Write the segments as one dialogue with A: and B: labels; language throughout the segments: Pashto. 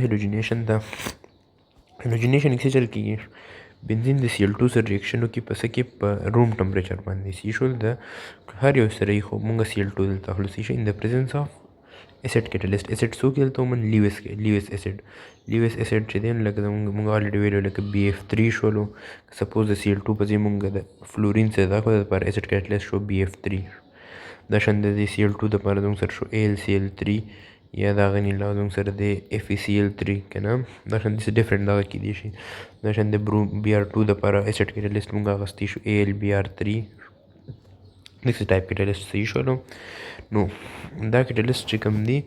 A: هیلوجینیشن ده هیلوجینیشن کیسه چل کیږي بنزین د Cl2 سره ریاکشن وکړي په څه کې په روم ټمپریچر باندې سی شول د هر یو سره یې خو مونږ Cl2 دلته اخلو سی شي ان د پریزنس اف اسید کیټالیست اسید څوک دلته ومن لیوس اسید چې دی لکه مونږ الریډي ویلو لکه BF3 شولو سپوز د Cl2 په ځای مونږ د فلورین څخه دا خو پر اسید کیټالیست شو BF3 دا شان د Cl2 د لپاره زموږ سره شو AlCl3 یا دا غني لا زموږ سره د FeCl3 کنه دا شان د ډیفرنٹ دا کې دي شي دا شان د Br2 د لپاره اسید کیټالیست مونږ غوښتي شو AlBr3 دغه ټایپ کیټالیست صحیح شولو نو دا کیټالیست چې کوم دی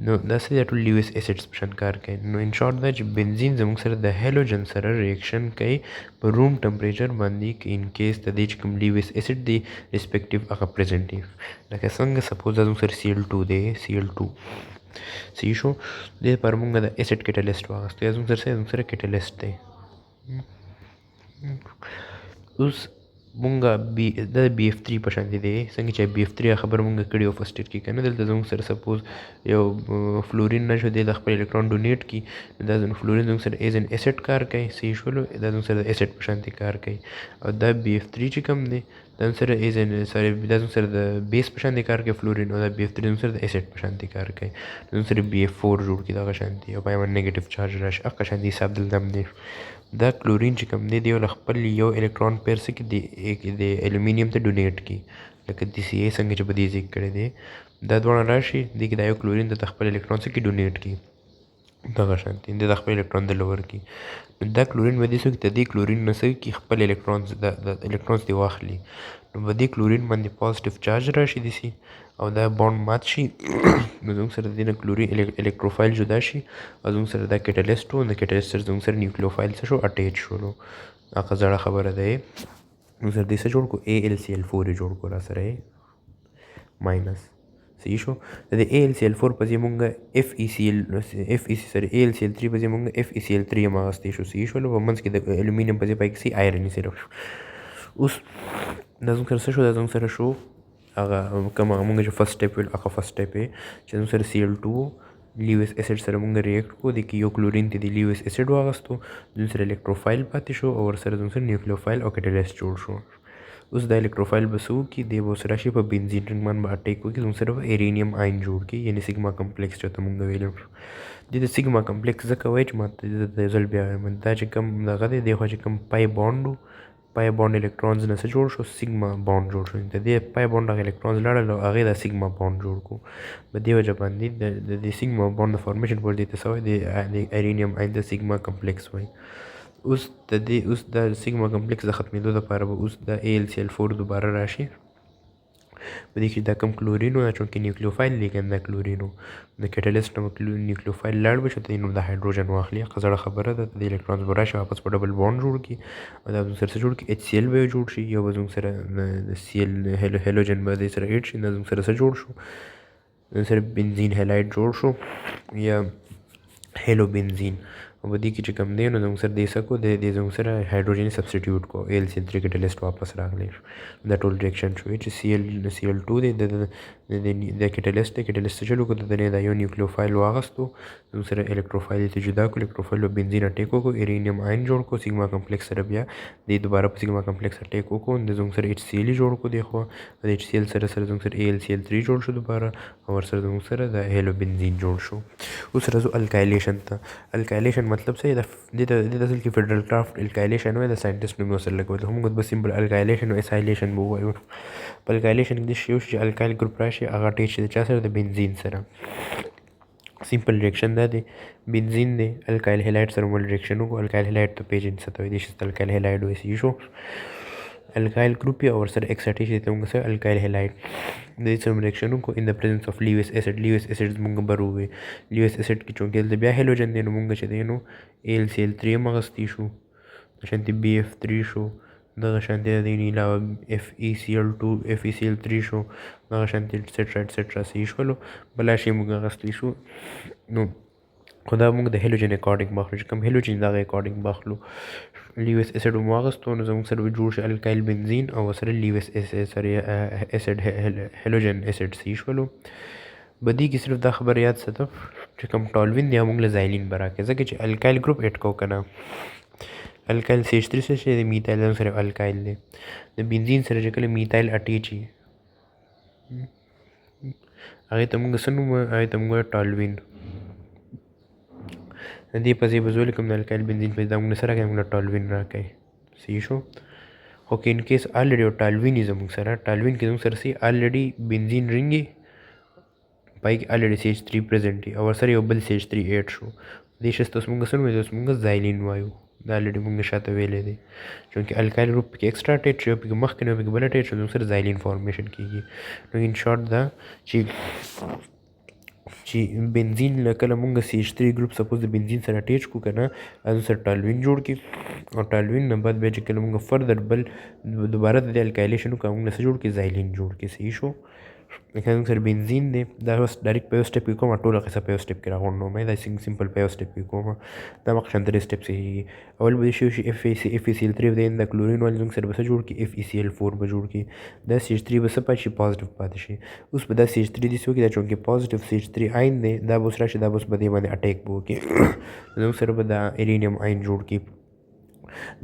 A: نو دا څه ټول لیوس اسیډز په شان کار کوي نو ان شارټ دا چې بنزین زموږ سره د هالوجن سره ریاکشن کوي په روم ټمپریچر باندې کې ان کیس د دې چې کوم لیوس اسید دی ریسپیکټیو هغه پریزنټ دی لکه څنګه سپوز زموږ سره Cl2 دی Cl2 صحیح شو د پر موږ د اسید کیټالیست واغستو یا زموږ سره کیټالیست دی اوس مونږه د BF3 په شان دی څنګه چې BF3 خبر مونږ کړی او فرست ایډ کې کنه دلته زموږ سره سپوز یو فلورین نشو دی د خپل الکترون ډونیټ کی دا فلورین زموږ سره ایز ان اسید کار کوي صحیح شولو دا زموږ سره د اسید په شان کار کوي او دا BF3 چې کوم دی دا سره ایز ان سره دا زموږ سره د بیس په شان کار کوي فلورین او دا BF3 زموږ سره د اسید په شان کار کوي زموږ سره BF4 جوړ کی دا شان دی او باندې نیگیټیو چارج راشي هغه شان دی حساب دلته دی دا کلورین چې کوم دی یو خپل یو الکترون پیر سره کې د الومینیم ته ډونیټ کی لکه د CA څنګه چې په دې ذکر کړی دی دا دوه راشي د کې دا یو کلورین د خپل الکترون سره کې ډونیټ کی دغه شانتي د خپل الکترون د لور کی دا کلورین باندې څو کې د کلورین نسل کې خپل الکترونز د الکترونز دی واخلي نو باندې کلورین باندې پوزټیو چارج راشي دي سي او دا بوند مات شي نو زموږ سره د کلورین الکتروفایل جدا شي او زموږ سره دا کیټالیست او د کیټالیست سره زموږ سره نیوکلیوفایل شو اٹیچ شولو هغه زړه خبره ده نو سره دې څه جوړ کو AlCl4 جوړ کو را سره ماینس صحیح شو د AlCl4 په ځای مونږ FeC سره AlCl3 په ځای مونږ FeCl3 ما واستې شو صحیح شو په منځ کې د الومینیم په ځای پای کې سي آیرن سره اوس دا زموږ سره شو دا زموږ سره شو هغه کوم مونږ چې فرست سټیپ ویل هغه فرست سټیپ چې زموږ سره Cl2 لیوس اسید سره مونږ ریاکټ کو د کې یو کلورین ته د لیوس اسید واغستو زموږ سره الکتروفایل پاتې شو او ور سره زموږ سره نیوکلیوفایل او کیټالیست جوړ شو اوس د الکتروفایل بسو کې د وو سره شي په بنزین رنګ باندې اٹیک کوي زموږ سره ایرینیم آین جوړ کی یعنی سیګما کمپلیکس چې مونږ ویلو د سیګما کمپلیکس ځکه وایي چې ماته د رزلټ بیا دا چې کوم دغه دی خو چې کوم پای بوند الکترونز نه څه جوړ شو سیګما بوند جوړ شو د دې پای بوند الکترونز لاړل او هغه د سیګما بوند جوړ کو په دې وجه باندې د سیګما بوند فارمیشن پر دې تسوي د ایرینیم آین د سیګما کمپلیکس وایي اوس د سیګما کمپلیکس د ختمېدو لپاره به اوس د AlCl4 دوباره راشي په دې کې دا کم کلورینو دا چونکې نیوکلیوفایل لیکن دا کلورینو د کیټالیست نو نیوکلیوفایل لاړ به چې نو د هایدروجن واخلي قزړه خبره ده د الکترونز به راشي واپس په ډبل بوند جوړ کی او دا زموږ سره جوړ کی HCl به جوړ شي یا زموږ سره د Cl هالوجن به سره ایډ شي زموږ سره جوړ شو سره بنزین هالایډ جوړ شو یا هالو بنزین او په دې کې چې کوم دی نو زموږ سره د سکو د زموږ سره هایدروجن سبسټیټیوټ کو AlCl3 کیټالیست واپس راغلی دا ټول ریاکشن شو چې Cl2 دی د کیټالیست چلو کو د دا یو نیوکلیوفایل واغستو زموږ سره الکتروفایل ته جدا کو الکتروفایل او بنزین اٹیک کو ایرینیم آین جوړ کو سیګما کمپلیکس سره بیا د دوباره په سیګما کمپلیکس اٹیک کو د زموږ سره HCl جوړ کو دی خو د HCl سره زموږ سره AlCl3 جوړ شو دوباره او سره زموږ سره د هالو بنزین جوړ شو اوس راځو الکایلیشن ته الکایلیشن مطلب څه دی د اصل کې فیډرل کرافټ الکایلیشن وای د ساينټیسټ نوم سره لګول هم بس سمبل الکایلیشن او اسایلیشن بو وایو په الکایلیشن کې د شیو چې الکایل ګروپ راشي هغه ټیچ د چا سره د بنزین سره سمپل ریاکشن دا دی بنزین دی الکایل هالایډ سره مول ریاکشن وکړو الکایل هالایډ ته پیجن ستوي دي چې الکایل هالایډ وایي شو الکایل ګروپ یا اور سره اکسایټیشن ته موږ سره الکایل هالایډ د دې سره ریاکشن کو ان د پریزنس اف لیوس اسید موږ بروي لیوس اسید کې چونکه د بیا هالوجن دی نو موږ چې دی نو AlCl3 مغستی شو شانتي BF3 شو دغه شانتي د علاوه FeCl3 شو دغه شانتي ایټسټرا صحیح شولو بل شي موږ غسلی شو نو خدا موږ د هالوجن اکارډینګ باخلو چې کوم هالوجن دغه اکارډینګ باخلو لیوس اسید واغستو نو زموږ سره جوړ شي الکایل بنزین او سره لیوس اسید هالوجن اسید صحیح شولو بدی کې صرف دا خبر یاد ساته چې کوم ټالوین دی موږ له زایلین به راکړي ځکه چې الکایل ګروپ ایډ کوو که نه الکایل CH3 څه شی دی میتایل سره الکایل دی د بنزین سره چې کله میتایل اټیچ وي هغې ته موږ څه نوم وایو هغې ته موږ وایو ټالوین د دې په ځای به زه ولیکم د الکایل بنزین په ځای دا موږ له څه راکوي موږ له ټالوین راکوي صحیح شو خو که ان کیس الریډي یو ټالوین وي زموږ سره ټالوین کې زموږ سره الریډي بنزین رنګ وي پای کې الریډي CH3 پرزنټ وي او ورسره یو بل CH3 ایډ شو دې شي ته اوس موږ څه نوموي اوس موږ زایلین وایو دا الریډي موږ شاته ویلی دی چونکې الکایل ګروپ پکې ایکسټرا اټیچ شي یو پکې مخکې نه یو پکې بل اټیچ شو زموږ سره زایلین فارمیشن کېږي نو ان شارټ دا چې بنزین له کله مونږ CH3 ګروپ سپوز د بنزین سره اټیچ کړو که نه هغه سره ټالوین جوړ کړي او ټالوین نه بعد بیا چې کله مونږ فردر بل دوباره د دې الکایلیشن وکړو مونږ له څه جوړ کړي زایلین جوړ کړي صحیح شو لکه زموږ سره بنزین دی دا اوس ډایرکټ په یو سټپ کې کوم ټوله قصه په یو سټپ کې راغونډوم دا سمپل په یو سټپ کې کوم دا مخکې درې سټپس کېږي اول به شي FeCl3 دی د کلورین والي زموږ سره به څه جوړ کړي FeCl4 به جوړ کړي دا CH3 به څه پاتې شي پازیټیو پاتې شي اوس به دا CH3 داسې وکړي دا چونکې پازیټیو CH3 آین دی دا به اوس راشي دا به اوس په دې باندې اټیک به وکړي زموږ سره به دا ایرینیم آین جوړ کړي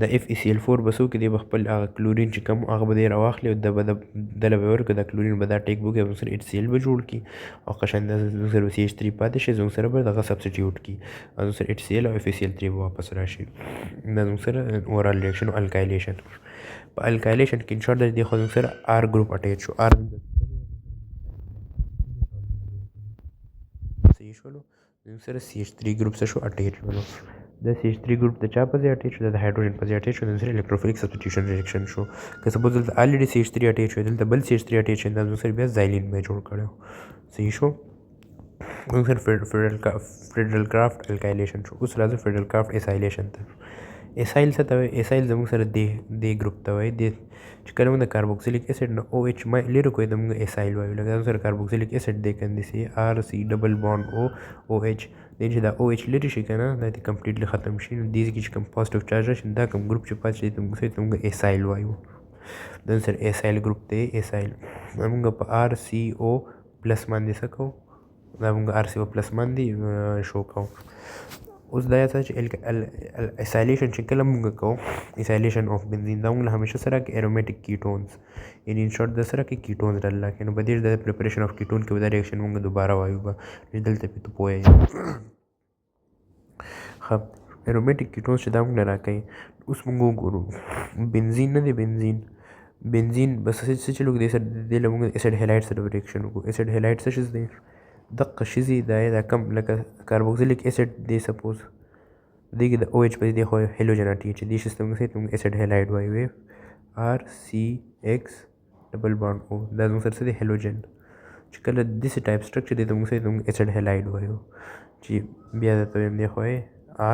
A: د FeCl4 به څه وکړي دی به خپل هغه کلورین چې کوم هغه به دی راواخلي او دله به ورکړي دا کلورین به دا ټیک به وکړي زموږ سره HCl به جوړ کړي او قشنګ زموږ سره به CH3 پاتې شي زموږ سره به دغه سبسټیټیوټ کړي او زموږ سره HCl او FeCl3 به واپس راشي دا زموږ سره اورال ریاکشن او الکایلیشن په الکایلیشن کې ان شارټ د دې خو زموږ سره R ګروپ اټیچ شو R صحیح شولو زموږ سره CH3 ګروپ څه شو اټیچ شولو د CH3 ګروپ د چا په ځای اټیچ شو د هایدروجن په ځای اټیچ شو د سره الکتروفیلیک سبسټیټیوشن ریاکشن شو که سپوز دلته الریډي CH3 اټیچ شو دلته بل CH3 اټیچ شو دا سره بیا زایلین به جوړ کړو صحیح شو موږ سره فیډرل کرافټ الکایلیشن شو اوس راځو فیډرل کرافټ اسایلیشن ته اسایل څه ته وایي اسایل زموږ سره دې ګروپ ته وایي چې کله موږ د کاربوکسیلیک اسید نه OH لرې کوی د موږ اسایل وایو لکه زموږ سره کاربوکسیلیک اسید دی کندسي RC ډبل بانډ OH دی چې دا OH لرې شي که نه دا دې کمپلیټلی ختم شي نو دې کې چې کوم پازیټیو چارج راشي دا کوم ګروپ چې پاتې شي ته موږ اسایل وایو دا سره اسایل ګروپ دی اسایل موږ په RCO پلس باندې څه کوو دا موږ RCO پلس باندې شو کوو اوس دا یاد چې اسایلیشن چې کله موږ کوو اسایلیشن اف بنزین دا موږ همیشه سره کې ارومیټک کیټونز ان شارټ د سره کې کیټونز ډله کې نو په دې د پریپریشن اف کیټون کې به دا ریاکشن موږ دوباره وایو به دلته پې ته پوهیږئ ښه ارومیټک کیټونز چې دا موږ نه راکوي اوس موږ وګورو بنزین نه دی بنزین بس څه چلو دې سره دې له موږ اسید هیلایډ سره ریاکشن وکړو اسید هیلایډ څه شی دی دقه شیزي دا کم لکه کاربوکسیلیک اسید دی سپوز دې کې د OH په دې خو هیلوجن اټیچ دي سیستم کې موږ اسید هیلایډ وایو RCX ډبل بانډ O دا زموږ سره دی هیلوجن چې کله داسې ټایپ سټرکچر دی موږ اسید هیلایډ وایو چې بیا درته وایم دی خو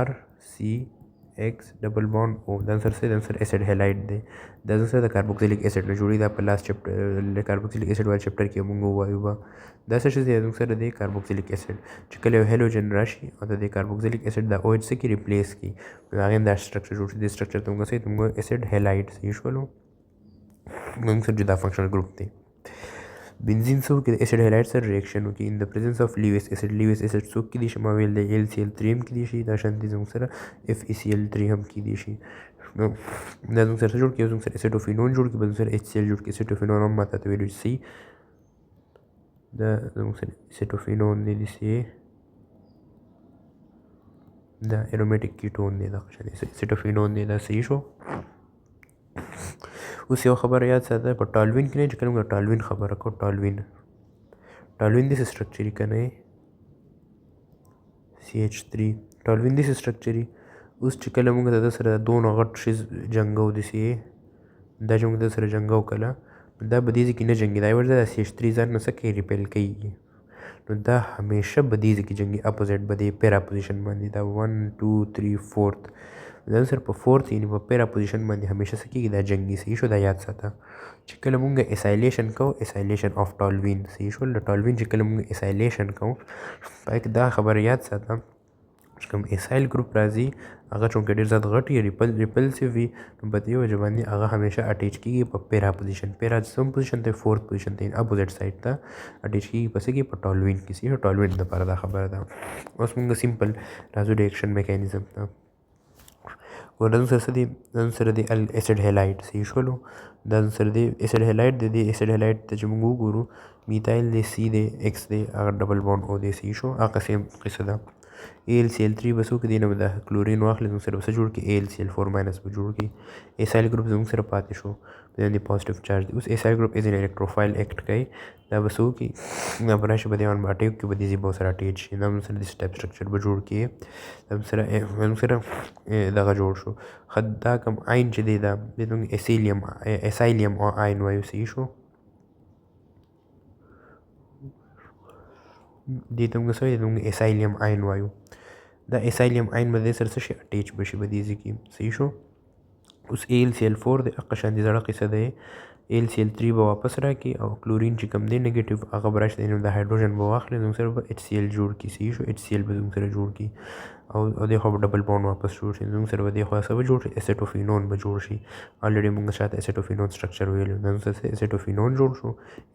A: RCX ډبل بانډ O دا سره اسید هیلایډ دی دا زموږ سره د کاربوکسیلیک اسید نه جوړي دا په لاست چپټر د کاربوکسیلیک اسید وال چپټر کې موږ وایو به دا څه شی دی زموږ سره دی کاربوکسیلیک اسید چې کله یو هیلوجن راشي او د کاربوکسیلیک اسید د OH څخه ریپلیس کړي نو هغې دا سټرکچر جوړ شي دې سټرکچر ته موږ اسید هیلایډ صحیح شولو موږ سره جدا فنکشنل ګروپ دی بنزین څه وکړي د اسید هیلایډ سره ریاکشن وکړي ان د پریزنس اف لیویس اسید څوک کېدای شي ما ویل دی LCl3 هم کېدای شي دا شانتې زموږ سره FeCl3 هم کېدای شي نو دا زموږ سره څه جوړ کړي زموږ سره اسیټوفینون جوړ کړي بل زموږ سره HCl جوړ کړي اسیټوفینون هم ماته ته ویلو سي دا زموږ سره اسیټوفینون دی داسې دا ارومیټک کیټون دی دا اسیټوفینون دی دا صحیح شو اوس یو خبره یاد ساته په ټالوین کې نه چې کله موږ ټالوین خبره کوو ټالوین داسې سټرکچر یي که نه CH3 ټالوین داسې سټرکچر یي اوس چې کله موږ د ده سره دونه غټ شیز جنګو داسې دا چې موږ د سره جنګو کله دا به دې ځای کې نه جنګي دا ورته دا CH3 ځان نه څه کوي ریپیل کوي نو دا همیشه به دې ځای کې جنګي اپوزیټ به دې پیرا پوزیشن باندې دا 1 2 3 4 دا سره په فورث یعنې په پیرا پوزیشن باندې همیشه څه کېږي دا جنګي صحیح شو دا یاد ساته چې کله مونږ اسایلیشن کوو اسایلیشن اف ټالوین صحیح شو د ټالوین چې کله مونږ اسایلیشن کوو پای کې دا خبره یاد ساته چې کوم ایسایل ګروپ راځي هغه چونکې ډېر زیات غټ یا ریپلسیو وي نو په دې وجه باندې هغه همیشه اټیچ کېږي په پیرا پوزیشن. پیرا سم پوزیشن ته فورث پوزیشن ته اپوزیټ سایډ ته اټیچ کېږي په څه کې په ټالوین کې. صحیح ټالوین دپاره دا خبره ده. اوس موږ سمپل راځو ریاکشن میکانیزم ته. ګوره دا زموږ سره څه دی؟ دا زموږ سره دی الاسیډ هیلاید. صحیح شولو؟ دا زموږ سره دی اسیډ هیلاید دی. دې اسیډ هیلاید ته چې موږ وګورو میتایل دی، سی دی، ایکس دی، هغه ډبل بانډ او دی. صحیح شو؟ هغه سیم قصه ده. AlCl3 به څوک دی نه به د کلورین واخلي زموږ سره به څه جوړ کړي AlCl4- به جوړ کړي. ایسایل ګروپ زموږ سره پاتې شو باندې پازیټیو چارج دی. اوس ایسایل ګروپ از ان الکتروفایل اکټ کوي. دا به څه وکړي؟ دا به راشي به دې باندې اټیک کړي، به دې ځای به ورسره اټیچ شي. دا زموږ سره داسې ټایپ سټرکچر به جوړ کړي. دا زموږ سره دغه جوړ شو. دا کوم آین چې دی دا دې ته موږ ایسایلیم آین وایو. صحیح شو؟ دې ته موږ څه وایو؟ موږ ایسایلیم آین وایو. دا ایسایلیم آین به دې سره څه شي؟ اټیچ به شي په دې ځای کې. صحیح شو؟ اوس AlCl4 دی هغه شان دي زړه قصه دی. AlCl3 به واپس راکړي او کلورین چې کوم دی نیګیټیو هغه به راشي د هایدروجن به واخلي زموږ سره به HCl جوړ کړي. صحیح شو؟ HCl به زموږ سره جوړ کړي او دې خوا به ډبل بانډ واپس جوړ شي. زموږ سره به دې خوا څه به جوړ شي؟ اسیټوفینون به جوړ شي. الریډي موږ شاته اسیټوفینون سټرکچر ویلو. دا زموږ سره اسیټوفینون جوړ شو،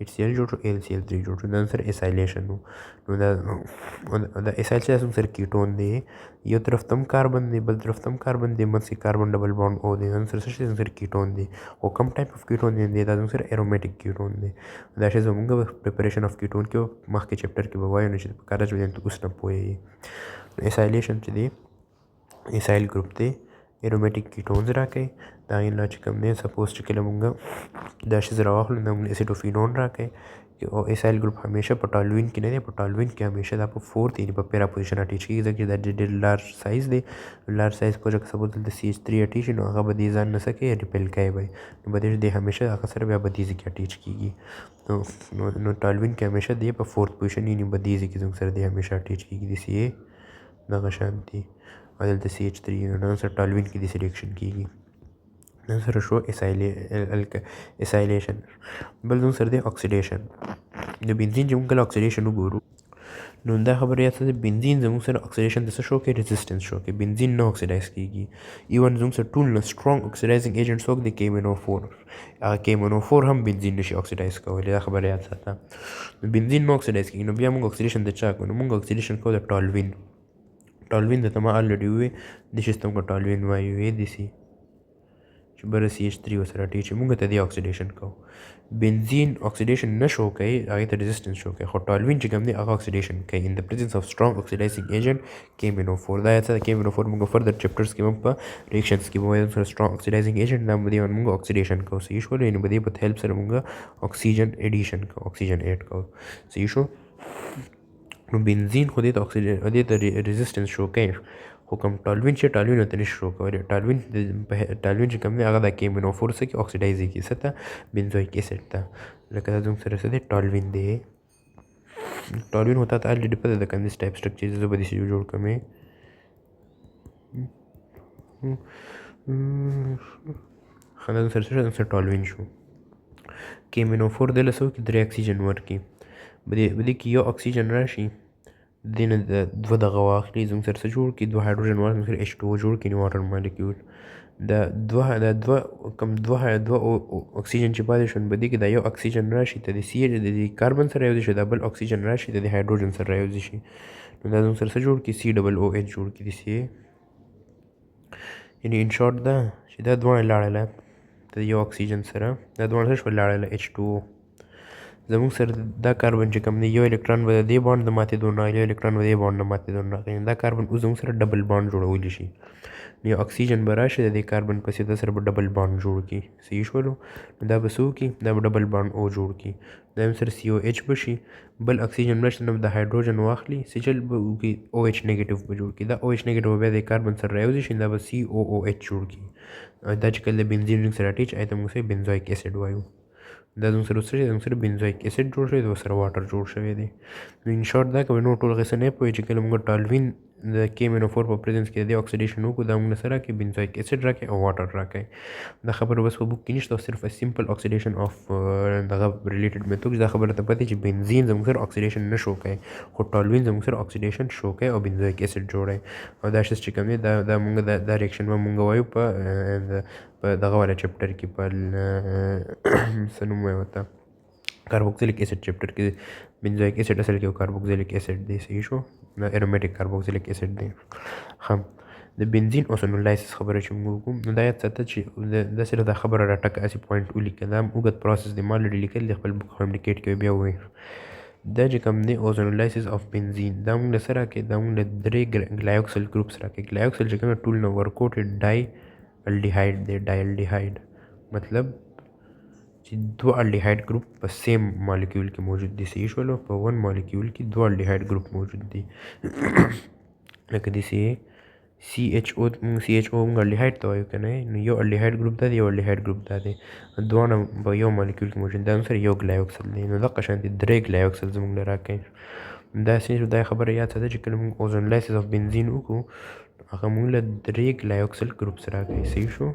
A: HCl جوړ شو، AlCl3 جوړ شو. دا زموږ سره ایسایلیشن و. نو دا ایسایل چې زموږ سره کیټون دی، یو طرف ته هم کاربن دی بل طرف ته هم کاربن دی، منځ کې کاربن ډبل بانډ او دی. زموږ سره څه شی؟ زموږ سره کیټون دی. خو کوم ټایپ اف کیټون دی؟ دا زموږ سره ارومیټک کیټون دی. دا شی زموږ پریپریشن اف کیټون کې مخکې چپټر کې به وایو نو چې په کار راځي ته اوس نه پوهېږي. ایسایلیشن چې دی ایسایل ګروپ دی ارومیټک کیټونز راکوي. دا غي نه چې کوم دی سپوز چې کله مونږ دا شی زره واخلو نو موږ اسیټوفینون راکوي. او ایسایل ګروپ همیشه په ټالوین کې نه دی، په ټالوین کې همیشه دا په فورث یعنې په پیرا پوزیشن اټیچ کېږي ځکه چې دا ډېر لارج سایز دی. لارج سایز په وجه که سپوز دلته CH3 اټیچ شي نو هغه به دې ځان نه څه کوي؟ ریپیل کوي به نو به دې همیشه هغه سره بیا به دې ځای کې اټیچ کېږي. نو ټالوین کې همیشه دی په فورث پوزیشن یعنې به دې ځای کې زموږ سره دی همیشه اټیچ کېږي. داسې یې دغه شان دي او دلته CH3 نو سره ټالوین کې داسې ریاکشن کېږي. دا سره شو ایسایلیشن. بل زموږ سره دی اکسیډیشن. د بنزین چې موږ کله اکسیډیشن وګورو نو دا خبره یاد ساتئ بنزین زموږ سره اکسیډیشن د څه شو کوي؟ ریزسټنس شو کوي. بنزین نه اکسیډایز کېږي. ایون زموږ سره ټول نه سټرانګ اکسیډایزینګ ایجنټ څوک دی؟ KMnO4. هغه KMnO4 هم بنزین نشي اکسیډایز کولی. دا خبره یاد ساته. بنزین نه اکسیډایز کېږي نو بیا موږ اکسیډیشن د چا کوو؟ نو موږ اکسیډیشن کوو د ټالوین. ټالوین درته ما الریډي وویې دې سیستم ته ټالوین وایو. داسې چې بره CH3 ورسره اټیچ شي موږ ته دې اکسیډیشن کوو. بنزین اکسیډیشن نه شو کوي، هغې ته ریزسټنس شو کوي. خو ټالوین چې کوم دی هغه اکسیډیشن کوي ان د پریزنس اف سټرانګ اکسیډایزینګ ایجنټ KMnO4. دا یاد ساته KMnO4 موږ فردر چپټرز کې هم په ریاکشنز کې به وایو سره سټرانګ اکسیډایزینګ ایجنټ دا به دې موږ اکسیډیشن کوو. صحیح شولو؟ یعنې به دې په هیلپ سره موږ اکسیجن ایډیشن کوو، اکسیجن ایډ کوو. صحیح شو؟ نو بنزین خو دې ته ریزسټنس شو کوي خو کوم ټالوین چې ټالوین ته نشي شو کولی. ټالوین چې کوم دی هغه د KMnO4 څه کې اکسیډایز کېږي څه ته؟ بنزویک اسید ته. لکه دا زموږ سره څه دی؟ ټالوین دی. ټالوین خو تا ته الریډي پته ده کوم داسې ټایپ سټرکچر زه به داسې جوړ کړم. ښه دا زموږ سره څه شو؟ زموږ سره ټالوین شو. KMnO4 دې له څه وکړي؟ 3 اکسیجن ورکړي. به دې کې یو اکسیجن راشي دې نه دوه دغه واخلي زموږ سره څه جوړ کړي؟ 2 هایدروجن واخلي زموږ سره H2O جوړ کړي واټر مالیکیول. دا دوه اکسیجن چې پاتې شو به دې کې دا یو اکسیجن راشي ته د دې کاربن سره یوځای شي، دا بل اکسیجن راشي د هایدروجن سره یوځای شي نو دا زموږ سره څه جوړ کړي؟ COOH جوړ کړي. داسې یعنې ان شارټ دا چې دا دواړه لاړله د یو اکسیجن سره، دا دواړه څه شول؟ لاړله H2O. زموږ سره دا کاربن چې کوم دی یو الکترون به د دې بانډ د ماتېدو نه یو الکترون به د دې بانډ نه ماتېدو نه راغلی. دا کاربن اوس زموږ سره ډبل بانډ جوړولی شي. یو اکسیجن به راشي د دې کاربن پسې دا سره به ډبل بانډ جوړ کړي. صحیح شولو؟ نو دا به څه وکړي؟ دا به ډبل بانډ او جوړ کړي. دا هم سره COH به شي، بل اکسیجن راشي نو د هایدروجن واخلي سجل به وکړي OH نیګیټیو به جوړ کړي. دا OH نیګیټیو بیا د کاربن سره رایوځي شي دا به COOH جوړ کړي. دا چې کله د بنزین رنګ سره اټیچ آی ته موږ بنزویک اسید وایو. دا زموږ سره څه شی؟ زموږ سره بنزویک اسید جوړ شوی دی او سره واټر جوړ شوی دی. نو ان شارټ دا کوي نو ټول قصه نه پوهېږي چې کله موږ ټالوین د KMnO4 په پریزنس کې د دې اکسیډیشن وکړو دا موږ سره کې بنزویک اسید راکړي او واټر راکړي دا خبره بس په بوک کې نشته صرف سمپل اکسیډیشن اف دغه ریلیټډ میتود دا خبره ته پته چې بنزین زموږ سره اکسیډیشن نه شو کوي خو ټولوین زموږ سره اکسیډیشن شو کوي او بنزویک اسید جوړوي او دا شی چې کوم دی دا موږ دا ریاکشن موږ وایو په دغه والا چپټر کې په څه نوم وایو ورته کاربوکسیلیک اسید چپټر کې بنزویک اسید اصل کې کاربوکسیلیک اسید دی صحیح شو دا ارومیټیک کاربوکسیلیک اسید دی هم د بنزین اوسونولایسس خبره چې موږ کوم نو دا یاد ساته چې دا صرف دا خبره راټکه اسی پوینټ ولیکه دا اوږد پروسس دی ما لري لیکل د خپل بک کمیونیکیټ کوي بیا وایي دا چې کوم دی اوزونولایسس اف بنزین دا موږ سره کې دا موږ درې ګلایوکسل گروپس راکې ګلایوکسل چې کوم ټول نو ورکوټ ډای الډیهایډ دی ډای الډیهایډ مطلب چې دوه الډیهایډ گروپ په سیم مالیکول کې موجود دي صحیح شولو په ون مالیکول کې دوه الډیهایډ گروپ موجود دي لکه داسې CHO موږ الډیهایډ ته وایو که نه نو یو الډیهایډ گروپ دا دی یو الډیهایډ گروپ دا دی دواړه په یو مالیکول کې موجود دي سره یو ګلایوکسل دی نو دغه شانتې درې ګلایوکسل زموږ له راکوي دا صرف دا خبره یاد ساته چې کله موږ اوزونولایسس اف بنزین وکړو هغه موږ له درې ګلایوکسل ګروپس راکوي صحیح شو